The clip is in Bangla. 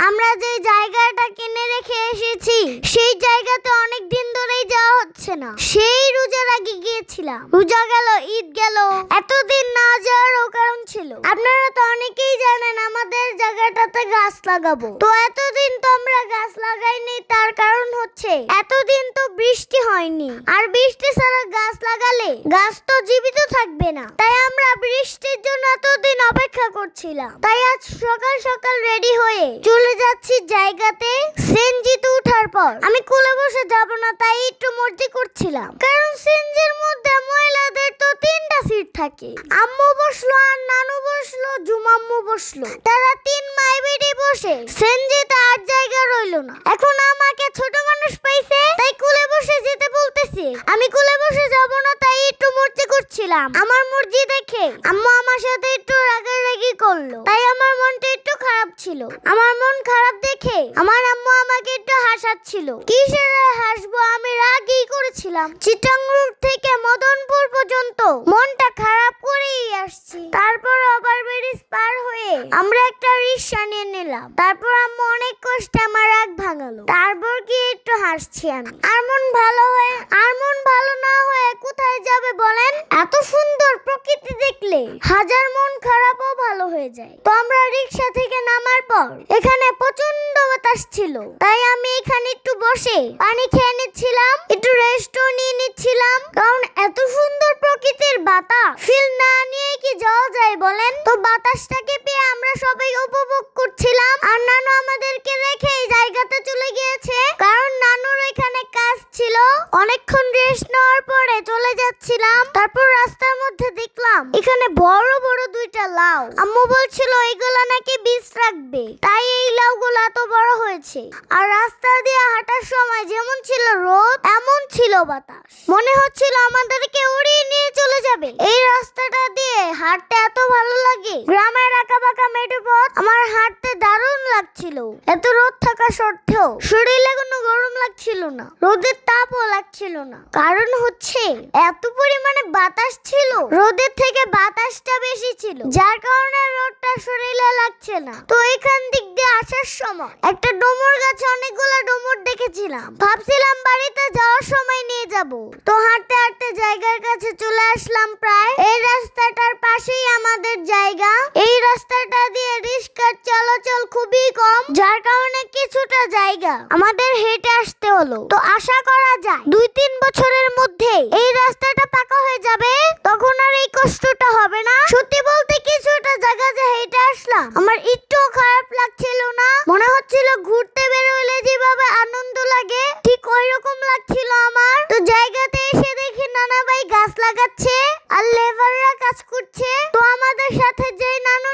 আমরা যে জায়গাটা কিনে রেখে এসেছি সেই জায়গাতে অনেক দিন ধরেই যাওয়া হচ্ছে না। সেই রোজার আগে গিয়েছিলাম, রোজা গেল, ঈদ গেল, এতদিন না যাওয়ারও কারণ ছিল। আপনারা তো অনেকেই জানেন আমাদের জায়গাটাতে গাছ লাগাবো, তো এতদিন তো আমরা গাছ লাগাইনি। তার কারণ হচ্ছে এতদিন তো বৃষ্টি হয়নি, আর বৃষ্টি ছাড়া গাছ লাগালে গাছ তো জীবিত থাকবে না। তাই আমরা বৃষ্টির জন্য এতদিন অপেক্ষা করছিলাম। তাই আজ সকাল সকাল রেডি হয়ে চলে যাচ্ছি জায়গাতে। সিএনজিতে ওঠার পর আমি কোলে বসে যাব না, তাই একটু মর্জি করছিলাম, কারণ সিএনজির মধ্যে মহিলাদের তো 3টা সিট থাকে। আম্মু বসলো, আর নানু বসলো, জুমাম্মু বসলো। তারা 3 মাই বেডি বসে সিএনজিতে আর জায়গা রইলো না। এখন আমাকে ছোট মানুষ পাইছে, তাই কোলে বসে যেতে বলতেছে। আমি কোলে বসে যাব না, তাই একটু মর্জি করছিলাম। আমার মর্জি দেখে আম্মু আমার সাথে একটু রাগারাগি করলো, তাই আমার মনটা একটু খারাপ ছিল। আমার মন খারাপ দেখে আমার আম্মু আমাকে একটু হাসাচ্ছিল। কিসের হাসবো, আমি রাগই করেছিলাম। চিটাঙ্গুর থেকে মদনপুর পর্যন্ত মনটা খারাপ করেই আসছি। তারপর ওভার ব্রিজ পার হয়ে আমরা একটা রিক্সা নিয়ে নিলাম। তারপর আম্মু অনেক কষ্টে আমার রাগ ভাঙালো। তারপর কি একটু হাসছি আমি। আর মন ভালো না হয়ে কোথায় যাবে বলেন? এত সুন্দর প্রকৃতি দেখলে হাজার মন খারাপও ভালো হয়ে যায়। তো আমরা রিক্সা থেকে নামার পর এখানে প্রচন্ড বাতাস ছিল, তাই আমি এখানে একটু বসে পানি খেয়ে নিচ্ছিলাম, একটু রেস্টও নিয়ে নিচ্ছিলাম। কারণ এত সুন্দর প্রকৃতির বাতাস ফিল না নিয়ে কি যাওয়া যায় বলেন? তো বাতাসটাকে পেয়ে আমরা সবাই উপভোগ করছিলাম। আর নানু আমাদেরকে রেখে এই জায়গাতে চলে গিয়েছে, কারণ নানুর এখানে কাজ ছিল। অনেকক্ষণ রেস্ট নেওয়ার পরে চলে যাচ্ছিলাম। তারপর রাস্তার মধ্যে দেখলাম এখানে বড় বড় 2টা লাউ। আম্মু বলছিল এগুলা নাকি বীজ রাখবে, তাই এই লাউগুলা এত বড় হয়েছে। আর রাস্তা দিয়ে হাঁটার সময় যেমন ছিল রোদ, এমন ছিল বাতাস। মনে হচ্ছিল আমাদেরকে উড়িয়ে নিয়ে চলে যাবে। এই রাস্তাটা দিয়ে হাঁটতে এত ভালো লাগে। গ্রামের আঁকাবাঁকা মেঠো পথ আমার হাঁটতে দারুণ লাগছিল। এত রোদ থাকা সত্ত্বেও শরীরে কোনো গরম লাগছিল না, রোদের তাপও লাগছিল না। কারণ হচ্ছে এত পরিমাণে বাতাস ছিল, রোদের থেকে বাতাসটা বেশি ছিল, যার কারণে রোদটা শরীরে লাগছে না। তো এখান দিক দিয়ে আসার সময় একটা ডুমুর গাছে অনেকগুলো ডুমুর দেখেছিলাম। ভাবছিলাম বাড়িতে যাওয়ার সময় নিয়ে যাব। তো হাঁটতে হাঁটতে জায়গার কাছে চলে আসলাম প্রায়। এই রাস্তাটার পাশেই আমাদের জায়গা। এই রাস্তাটা দিয়ে রিক্সার চলাচল খুবই কম, যার কারণে কিছুটা জায়গা আমাদের হেঁটে আসতে হলো। তো আশা করা যায় 2-3 বছরের মধ্যে এই রাস্তাটা পাকা হয়ে যাবে, তখন আর এই কষ্টটা হবে না। সত্যি বলতে কিছুটা জায়গা যে হেঁটে আসলাম আমার একটু খারাপ লাগছিল না। মনে হচ্ছিল ঘুরতে বের হলে যেভাবে আনন্দ লাগে ঠিক ওই রকম লাগছিল আমার। তো জায়গাতে এসে দেখি নানা ভাই গাছ লাগাচ্ছে আর লেবাররা কাজ করছে। তো আমাদের সাথে যেই নানু